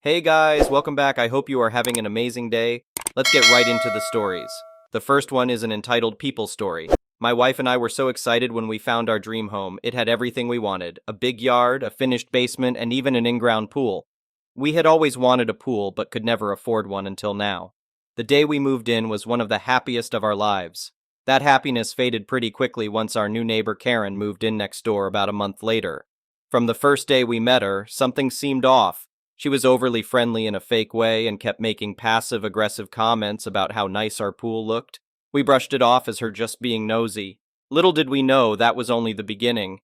Hey guys, welcome back. I hope you are having an amazing day. Let's get right into the stories. The first one is an entitled People Story. My wife and I were so excited when we found our dream home. It had everything we wanted: a big yard, a finished basement, and even an in-ground pool. We had always wanted a pool, but could never afford one until now. The day we moved in was one of the happiest of our lives. That happiness faded pretty quickly once our new neighbor Karen moved in next door about a month later. From the first day we met her, something seemed off. She was overly friendly in a fake way and kept making passive-aggressive comments about how nice our pool looked. We brushed it off as her just being nosy. Little did we know that was only the beginning.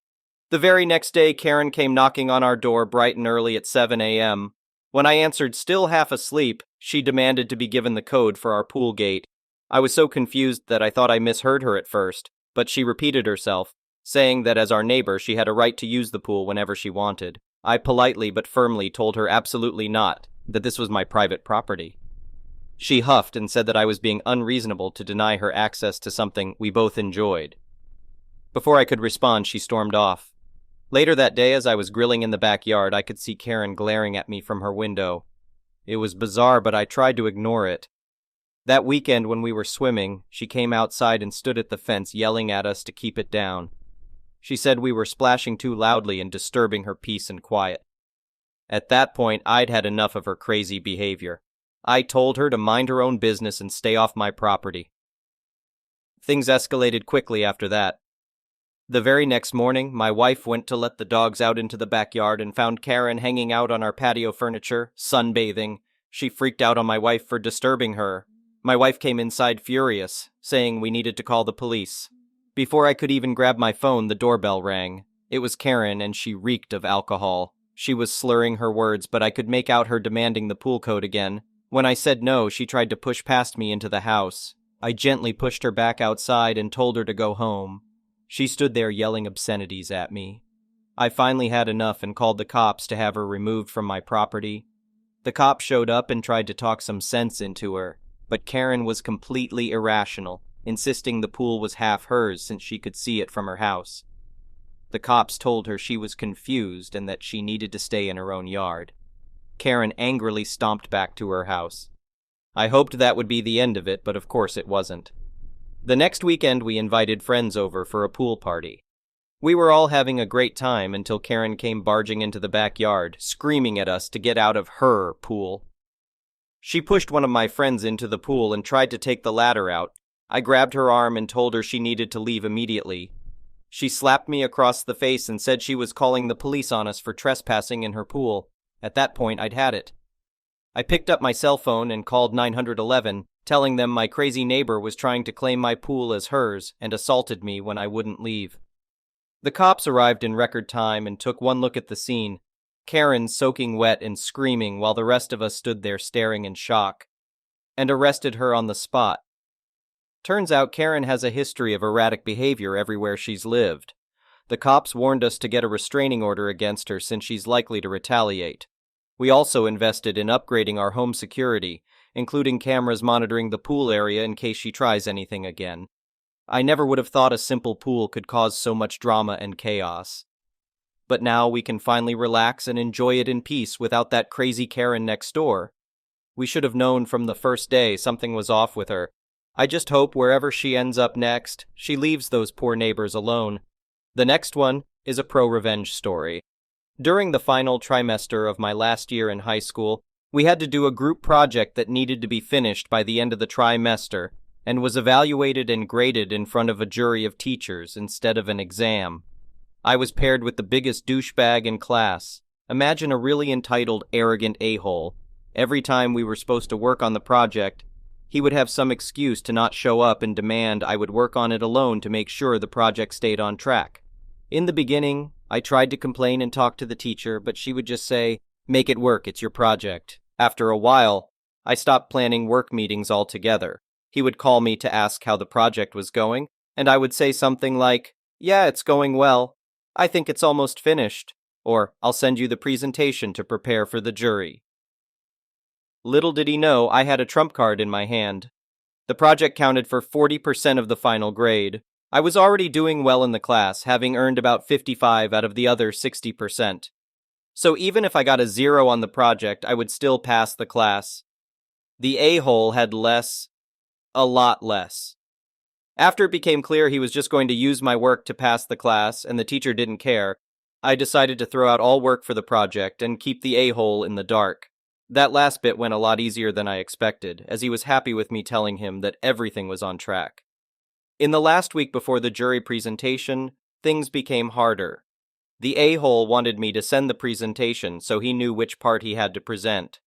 The very next day, Karen came knocking on our door bright and early at 7 a.m. When I answered, still half asleep, she demanded to be given the code for our pool gate. I was so confused that I thought I misheard her at first, but she repeated herself, saying that as our neighbor she had a right to use the pool whenever she wanted. I politely but firmly told her absolutely not, that this was my private property. She huffed and said that I was being unreasonable to deny her access to something we both enjoyed. Before I could respond, she stormed off. Later that day, as I was grilling in the backyard, I could see Karen glaring at me from her window. It was bizarre, but I tried to ignore it. That weekend when we were swimming, she came outside and stood at the fence yelling at us to keep it down. She said we were splashing too loudly and disturbing her peace and quiet. At that point, I'd had enough of her crazy behavior. I told her to mind her own business and stay off my property. Things escalated quickly after that. The very next morning, my wife went to let the dogs out into the backyard and found Karen hanging out on our patio furniture, sunbathing. She freaked out on my wife for disturbing her. My wife came inside furious, saying we needed to call the police. Before I could even grab my phone, the doorbell rang. It was Karen, and she reeked of alcohol. She was slurring her words, but I could make out her demanding the pool code again. When I said no, she tried to push past me into the house. I gently pushed her back outside and told her to go home. She stood there yelling obscenities at me. I finally had enough and called the cops to have her removed from my property. The cops showed up and tried to talk some sense into her, but Karen was completely irrational, insisting the pool was half hers since she could see it from her house. The cops told her she was confused and that she needed to stay in her own yard. Karen angrily stomped back to her house. I hoped that would be the end of it, but of course it wasn't. The next weekend we invited friends over for a pool party. We were all having a great time until Karen came barging into the backyard, screaming at us to get out of her pool. She pushed one of my friends into the pool and tried to take the ladder out. I grabbed her arm and told her she needed to leave immediately. She slapped me across the face and said she was calling the police on us for trespassing in her pool. At that point, I'd had it. I picked up my cell phone and called 911, telling them my crazy neighbor was trying to claim my pool as hers and assaulted me when I wouldn't leave. The cops arrived in record time and took one look at the scene, Karen soaking wet and screaming while the rest of us stood there staring in shock, and arrested her on the spot. Turns out Karen has a history of erratic behavior everywhere she's lived. The cops warned us to get a restraining order against her since she's likely to retaliate. We also invested in upgrading our home security, including cameras monitoring the pool area in case she tries anything again. I never would have thought a simple pool could cause so much drama and chaos. But now we can finally relax and enjoy it in peace without that crazy Karen next door. We should have known from the first day something was off with her. I just hope wherever she ends up next, she leaves those poor neighbors alone. The next one is a pro-revenge story. During the final trimester of my last year in high school, we had to do a group project that needed to be finished by the end of the trimester and was evaluated and graded in front of a jury of teachers instead of an exam. I was paired with the biggest douchebag in class. Imagine a really entitled, arrogant a-hole. Every time we were supposed to work on the project, he would have some excuse to not show up and demand I would work on it alone to make sure the project stayed on track. In the beginning, I tried to complain and talk to the teacher, but she would just say, "Make it work, it's your project." After a while, I stopped planning work meetings altogether. He would call me to ask how the project was going, and I would say something like, "Yeah, it's going well. I think it's almost finished," or "I'll send you the presentation to prepare for the jury." Little did he know I had a trump card in my hand. The project counted for 40% of the final grade. I was already doing well in the class, having earned about 55 out of the other 60%. So even if I got a 0 on the project, I would still pass the class. The a-hole had less, a lot less. After it became clear he was just going to use my work to pass the class and the teacher didn't care, I decided to throw out all work for the project and keep the a-hole in the dark. That last bit went a lot easier than I expected, as he was happy with me telling him that everything was on track. In the last week before the jury presentation, things became harder. The a-hole wanted me to send the presentation so he knew which part he had to present.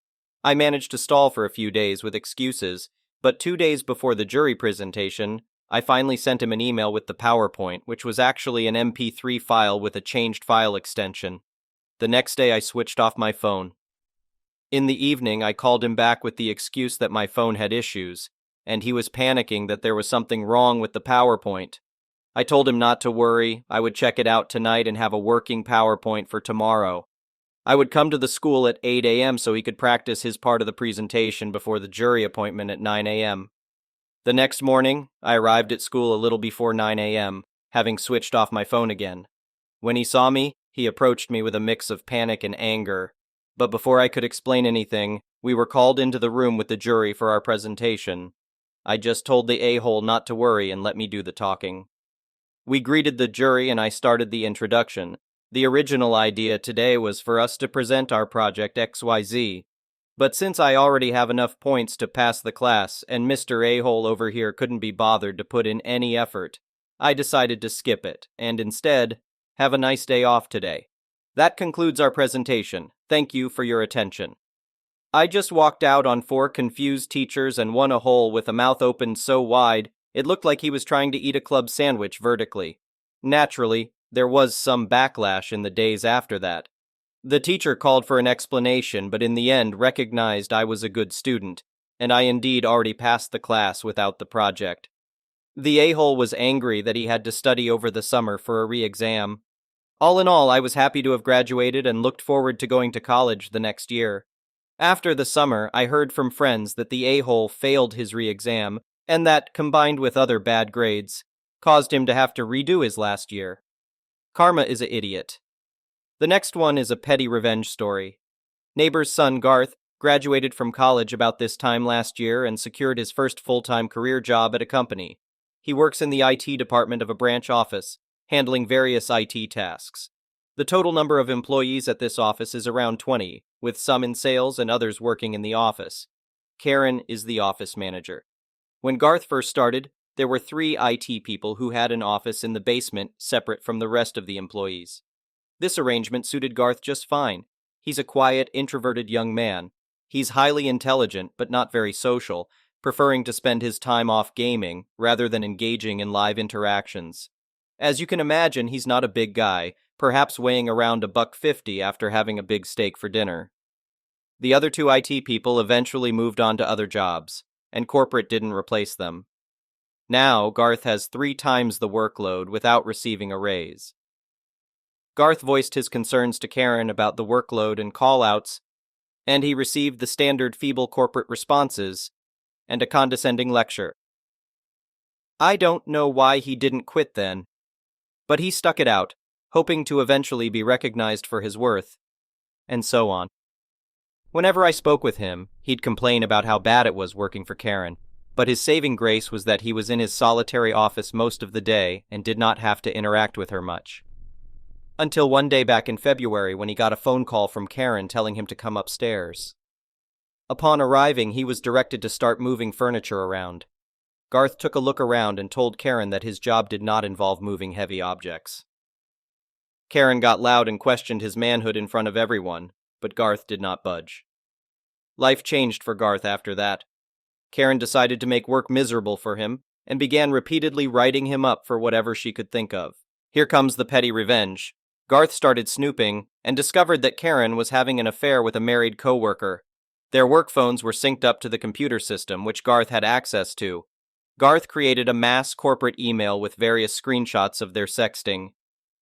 I managed to stall for a few days with excuses, but 2 days before the jury presentation, I finally sent him an email with the PowerPoint, which was actually an MP3 file with a changed file extension. The next day I switched off my phone. In the evening, I called him back with the excuse that my phone had issues, and he was panicking that there was something wrong with the PowerPoint. I told him not to worry, I would check it out tonight and have a working PowerPoint for tomorrow. I would come to the school at 8 a.m. so he could practice his part of the presentation before the jury appointment at 9 a.m. The next morning, I arrived at school a little before 9 a.m., having switched off my phone again. When he saw me, he approached me with a mix of panic and anger. But before I could explain anything, we were called into the room with the jury for our presentation. I just told the a-hole not to worry and let me do the talking. We greeted the jury and I started the introduction. The original idea today was for us to present our project XYZ. But since I already have enough points to pass the class and Mr. A-hole over here couldn't be bothered to put in any effort, I decided to skip it and instead have a nice day off today. That concludes our presentation. Thank you for your attention. I just walked out on 4 confused teachers and one a-hole with a mouth opened so wide it looked like he was trying to eat a club sandwich vertically. Naturally, there was some backlash in the days after that. The teacher called for an explanation, but in the end recognized I was a good student, and I indeed already passed the class without the project. The a-hole was angry that he had to study over the summer for a re-exam. All in all, I was happy to have graduated and looked forward to going to college the next year. After the summer, I heard from friends that the a-hole failed his re-exam, and that, combined with other bad grades, caused him to have to redo his last year. Karma is an idiot. The next one is a petty revenge story. Neighbor's son, Garth, graduated from college about this time last year and secured his first full-time career job at a company. He works in the IT department of a branch office, handling various IT tasks. The total number of employees at this office is around 20, with some in sales and others working in the office. Karen is the office manager. When Garth first started, there were 3 IT people who had an office in the basement separate from the rest of the employees. This arrangement suited Garth just fine. He's a quiet, introverted young man. He's highly intelligent, but not very social, preferring to spend his time off gaming rather than engaging in live interactions. As you can imagine, he's not a big guy, perhaps weighing around $150 after having a big steak for dinner. The other 2 IT people eventually moved on to other jobs, and corporate didn't replace them. Now, Garth has 3 times the workload without receiving a raise. Garth voiced his concerns to Karen about the workload and call-outs, and he received the standard feeble corporate responses and a condescending lecture. I don't know why he didn't quit then, but he stuck it out, hoping to eventually be recognized for his worth, and so on. Whenever I spoke with him, he'd complain about how bad it was working for Karen, but his saving grace was that he was in his solitary office most of the day and did not have to interact with her much. Until one day back in February when he got a phone call from Karen telling him to come upstairs. Upon arriving, he was directed to start moving furniture around. Garth took a look around and told Karen that his job did not involve moving heavy objects. Karen got loud and questioned his manhood in front of everyone, but Garth did not budge. Life changed for Garth after that. Karen decided to make work miserable for him and began repeatedly writing him up for whatever she could think of. Here comes the petty revenge. Garth started snooping and discovered that Karen was having an affair with a married coworker. Their work phones were synced up to the computer system, which Garth had access to. Garth created a mass corporate email with various screenshots of their sexting.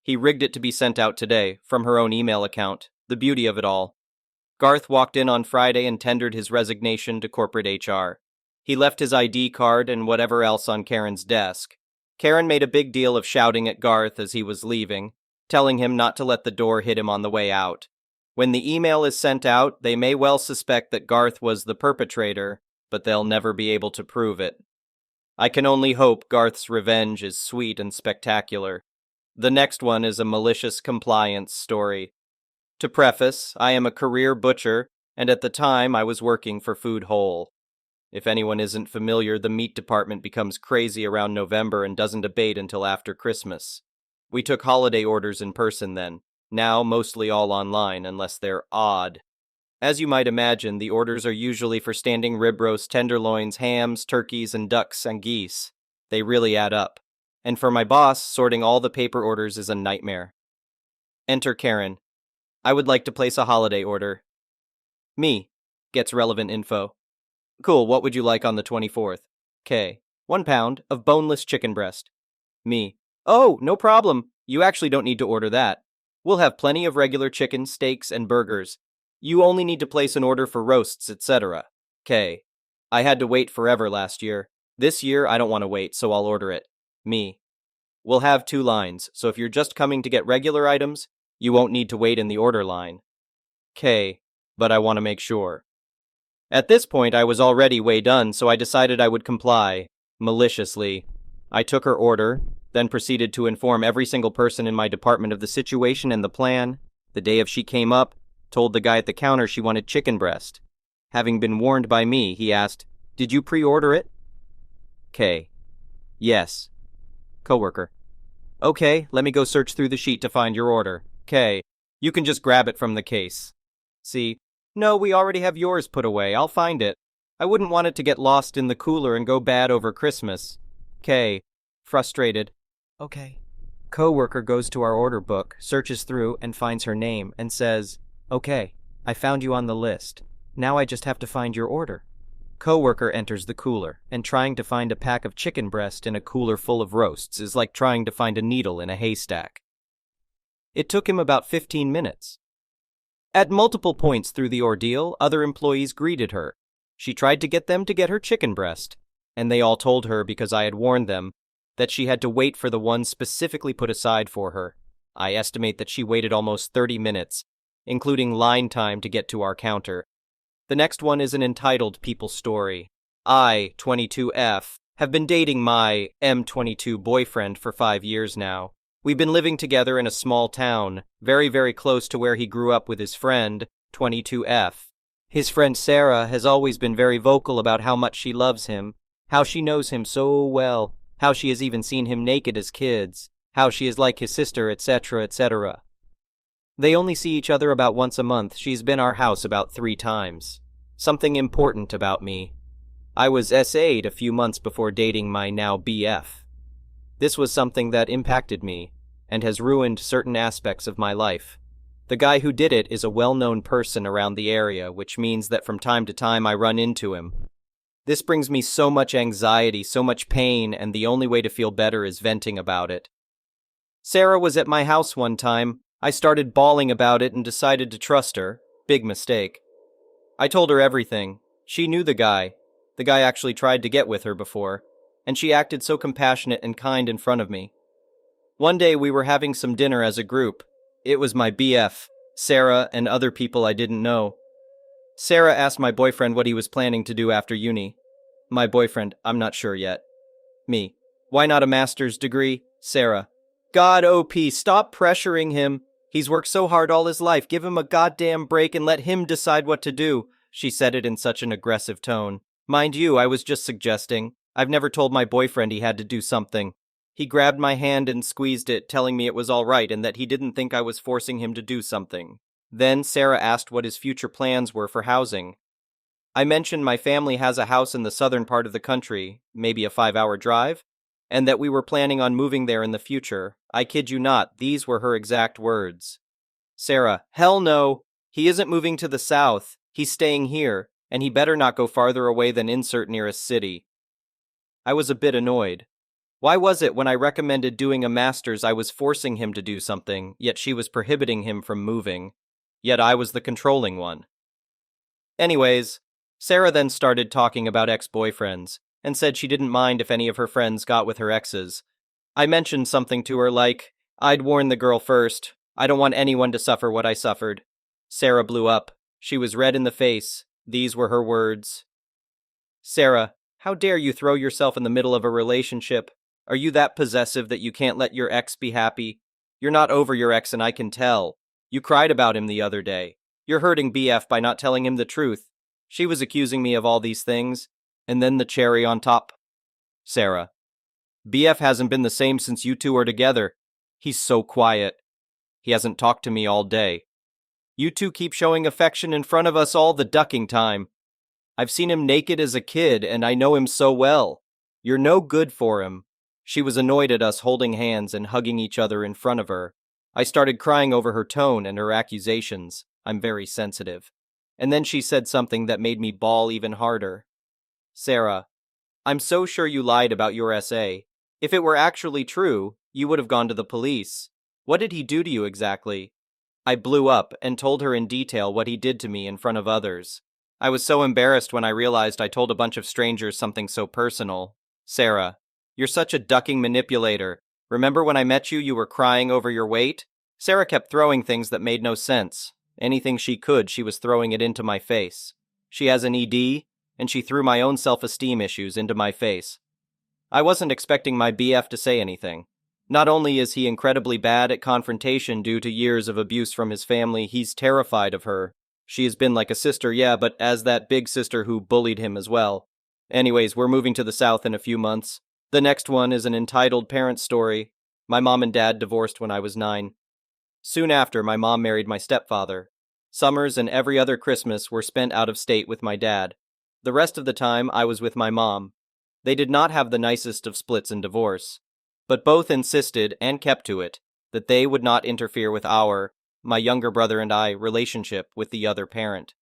He rigged it to be sent out today, from her own email account, the beauty of it all. Garth walked in on Friday and tendered his resignation to corporate HR. He left his ID card and whatever else on Karen's desk. Karen made a big deal of shouting at Garth as he was leaving, telling him not to let the door hit him on the way out. When the email is sent out, they may well suspect that Garth was the perpetrator, but they'll never be able to prove it. I can only hope Garth's revenge is sweet and spectacular. The next one is a malicious compliance story. To preface, I am a career butcher, and at the time I was working for Food Whole. If anyone isn't familiar, the meat department becomes crazy around November and doesn't abate until after Christmas. We took holiday orders in person then, now mostly all online unless they're odd. As you might imagine, the orders are usually for standing rib roasts, tenderloins, hams, turkeys, and ducks and geese. They really add up. And for my boss, sorting all the paper orders is a nightmare. Enter Karen. I would like to place a holiday order. Me. Gets relevant info. Cool, what would you like on the 24th? K. 1 pound of boneless chicken breast. Me. Oh, no problem. You actually don't need to order that. We'll have plenty of regular chicken, steaks, and burgers. You only need to place an order for roasts, etc. K. I had to wait forever last year. This year, I don't want to wait, so I'll order it. Me. We'll have 2 lines, so if you're just coming to get regular items, you won't need to wait in the order line. K. But I want to make sure. At this point, I was already way done, so I decided I would comply. Maliciously. I took her order, then proceeded to inform every single person in my department of the situation and the plan. The day of she came up, told the guy at the counter she wanted chicken breast. Having been warned by me, he asked, "Did you pre-order it?" K. Yes. Coworker. Okay, let me go search through the sheet to find your order. K. You can just grab it from the case. C. No, we already have yours put away. I'll find it. I wouldn't want it to get lost in the cooler and go bad over Christmas. K. Frustrated. Okay. Coworker goes to our order book, searches through, and finds her name, and says, "Okay, I found you on the list. Now I just have to find your order." Coworker enters the cooler, and trying to find a pack of chicken breast in a cooler full of roasts is like trying to find a needle in a haystack. It took him about 15 minutes. At multiple points through the ordeal, other employees greeted her. She tried to get them to get her chicken breast, and they all told her, because I had warned them, that she had to wait for the one specifically put aside for her. I estimate that she waited almost 30 minutes, including line time to get to our counter. The next one is an entitled people story. I, 22F, have been dating my M22 boyfriend for 5 years now. We've been living together in a small town, very, very close to where he grew up with his friend, 22F. His friend Sarah has always been very vocal about how much she loves him, how she knows him so well, how she has even seen him naked as kids, how she is like his sister, etc., etc. They only see each other about once a month. She's been our house about 3 times. Something important about me. I was SA'd a few months before dating my now BF. This was something that impacted me, and has ruined certain aspects of my life. The guy who did it is a well-known person around the area, which means that from time to time I run into him. This brings me so much anxiety, so much pain, and the only way to feel better is venting about it. Sarah was at my house one time. I started bawling about it and decided to trust her. Big mistake. I told her everything. She knew the guy. The guy actually tried to get with her before, and she acted so compassionate and kind in front of me. One day we were having some dinner as a group. It was my BF, Sarah, and other people I didn't know. Sarah asked my boyfriend what he was planning to do after uni. My boyfriend, I'm not sure yet. Me, why not a master's degree? Sarah, God OP, stop pressuring him. He's worked so hard all his life. Give him a goddamn break and let him decide what to do. She said it in such an aggressive tone. Mind you, I was just suggesting. I've never told my boyfriend he had to do something. He grabbed my hand and squeezed it, telling me it was all right and that he didn't think I was forcing him to do something. Then Sarah asked what his future plans were for housing. I mentioned my family has a house in the southern part of the country, maybe a 5-hour drive, and that we were planning on moving there in the future. I kid you not, these were her exact words. Sarah, hell no. He isn't moving to the south. He's staying here, and he better not go farther away than insert nearest city. I was a bit annoyed. Why was it when I recommended doing a master's I was forcing him to do something, yet she was prohibiting him from moving? Yet I was the controlling one. Anyways, Sarah then started talking about ex-boyfriends, and said she didn't mind if any of her friends got with her exes. I mentioned something to her like, I'd warn the girl first. I don't want anyone to suffer what I suffered. Sarah blew up. She was red in the face. These were her words. Sarah, how dare you throw yourself in the middle of a relationship? Are you that possessive that you can't let your ex be happy? You're not over your ex and I can tell. You cried about him the other day. You're hurting BF by not telling him the truth. She was accusing me of all these things. And then the cherry on top. Sarah. BF hasn't been the same since you two are together. He's so quiet. He hasn't talked to me all day. You two keep showing affection in front of us all the ducking time. I've seen him naked as a kid, and I know him so well. You're no good for him. She was annoyed at us holding hands and hugging each other in front of her. I started crying over her tone and her accusations. I'm very sensitive. And then she said something that made me bawl even harder. Sarah, I'm so sure you lied about your SA. If it were actually true, you would have gone to the police. What did he do to you exactly? I blew up and told her in detail what he did to me in front of others. I was so embarrassed when I realized I told a bunch of strangers something so personal. Sarah, you're such a ducking manipulator. Remember when I met you, you were crying over your weight? Sarah kept throwing things that made no sense. Anything she could, she was throwing it into my face. She has an ED, and she threw my own self-esteem issues into my face. I wasn't expecting my BF to say anything. Not only is he incredibly bad at confrontation due to years of abuse from his family, he's terrified of her. She has been like a sister, yeah, but as that big sister who bullied him as well. Anyways, we're moving to the South in a few months. The next one is an entitled parent story. My mom and dad divorced when I was 9. Soon after, my mom married my stepfather. Summers and every other Christmas were spent out of state with my dad. The rest of the time, I was with my mom. They did not have the nicest of splits and divorce, but both insisted, and kept to it, that they would not interfere with my younger brother and I, relationship with the other parent.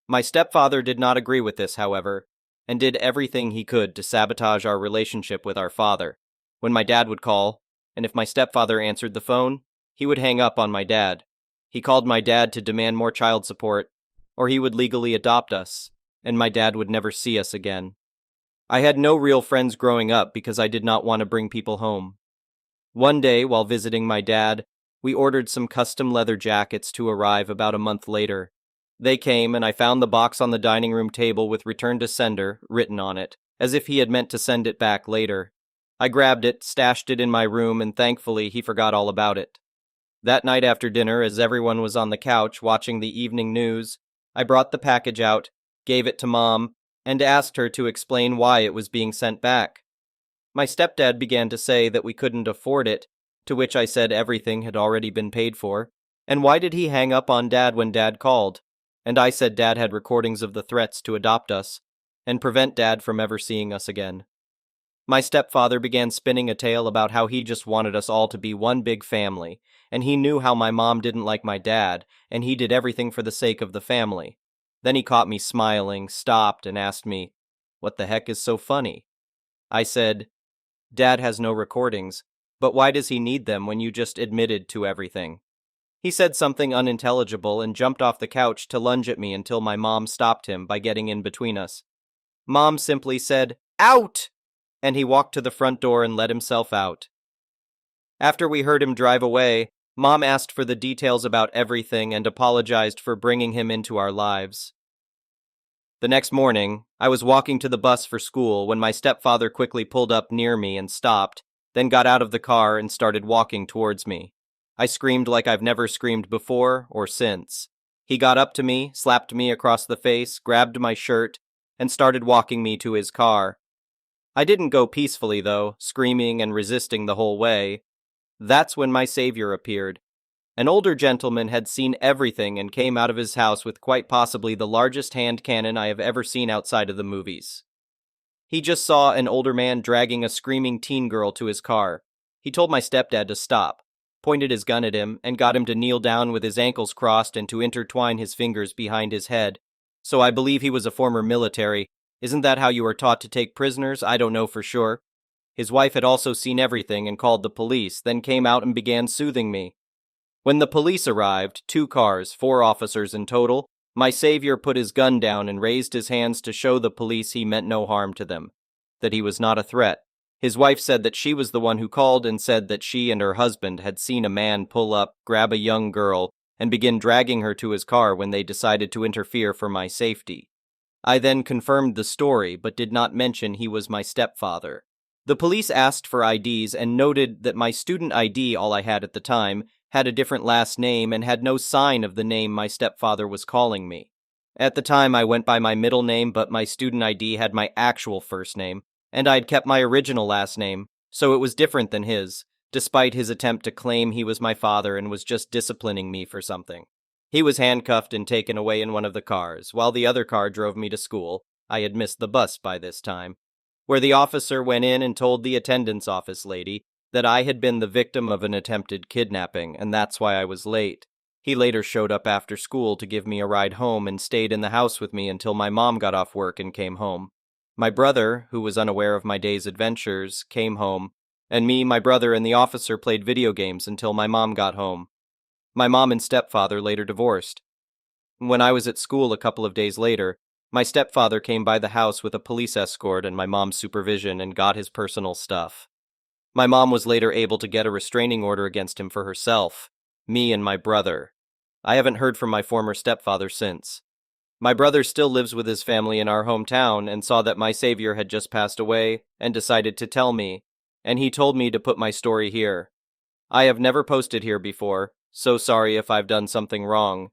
My stepfather did not agree with this, however, and did everything he could to sabotage our relationship with our father. When my dad would call, and if my stepfather answered the phone, he would hang up on my dad. He called my dad to demand more child support, or he would legally adopt us, and my dad would never see us again. I had no real friends growing up because I did not want to bring people home. One day, while visiting my dad, we ordered some custom leather jackets to arrive about a month later. They came, and I found the box on the dining room table with "Return to Sender" written on it, as if he had meant to send it back later. I grabbed it, stashed it in my room, and thankfully he forgot all about it. That night after dinner, as everyone was on the couch watching the evening news, I brought the package out, gave it to Mom, and asked her to explain why it was being sent back. My stepdad began to say that we couldn't afford it, to which I said everything had already been paid for, and why did he hang up on Dad when Dad called? And I said Dad had recordings of the threats to adopt us, and prevent Dad from ever seeing us again. My stepfather began spinning a tale about how he just wanted us all to be one big family, and he knew how my mom didn't like my dad, and he did everything for the sake of the family. Then he caught me smiling, stopped, and asked me, "What the heck is so funny?" I said, "Dad has no recordings, but why does he need them when you just admitted to everything?" He said something unintelligible and jumped off the couch to lunge at me until my mom stopped him by getting in between us. Mom simply said, "Out!" and he walked to the front door and let himself out. After we heard him drive away, Mom asked for the details about everything and apologized for bringing him into our lives. The next morning, I was walking to the bus for school when my stepfather quickly pulled up near me and stopped, then got out of the car and started walking towards me. I screamed like I've never screamed before or since. He got up to me, slapped me across the face, grabbed my shirt, and started walking me to his car. I didn't go peacefully, though, screaming and resisting the whole way. That's when my savior appeared. An older gentleman had seen everything and came out of his house with quite possibly the largest hand cannon I have ever seen outside of the movies. He just saw an older man dragging a screaming teen girl to his car. He told my stepdad to stop, pointed his gun at him, and got him to kneel down with his ankles crossed and to intertwine his fingers behind his head. So I believe he was a former military. Isn't that how you are taught to take prisoners? I don't know for sure. His wife had also seen everything and called the police, then came out and began soothing me. When the police arrived, 2 cars, 4 officers in total, my savior put his gun down and raised his hands to show the police he meant no harm to them, that he was not a threat. His wife said that she was the one who called and said that she and her husband had seen a man pull up, grab a young girl, and begin dragging her to his car when they decided to interfere for my safety. I then confirmed the story, but did not mention he was my stepfather. The police asked for IDs and noted that my student ID, all I had at the time, had a different last name and had no sign of the name my stepfather was calling me. At the time, I went by my middle name, but my student ID had my actual first name, and I'd kept my original last name, so it was different than his, despite his attempt to claim he was my father and was just disciplining me for something. He was handcuffed and taken away in one of the cars, while the other car drove me to school. I had missed the bus by this time, where the officer went in and told the attendance office lady that I had been the victim of an attempted kidnapping, and that's why I was late. He later showed up after school to give me a ride home and stayed in the house with me until my mom got off work and came home. My brother, who was unaware of my day's adventures, came home, and me, my brother, and the officer played video games until my mom got home. My mom and stepfather later divorced. When I was at school a couple of days later, my stepfather came by the house with a police escort and my mom's supervision and got his personal stuff. My mom was later able to get a restraining order against him for herself, me and my brother. I haven't heard from my former stepfather since. My brother still lives with his family in our hometown and saw that my savior had just passed away and decided to tell me, and he told me to put my story here. I have never posted here before, so sorry if I've done something wrong.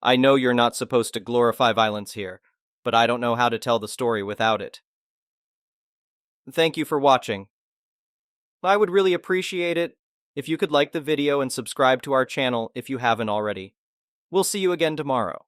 I know you're not supposed to glorify violence here, but I don't know how to tell the story without it. Thank you for watching. I would really appreciate it if you could like the video and subscribe to our channel if you haven't already. We'll see you again tomorrow.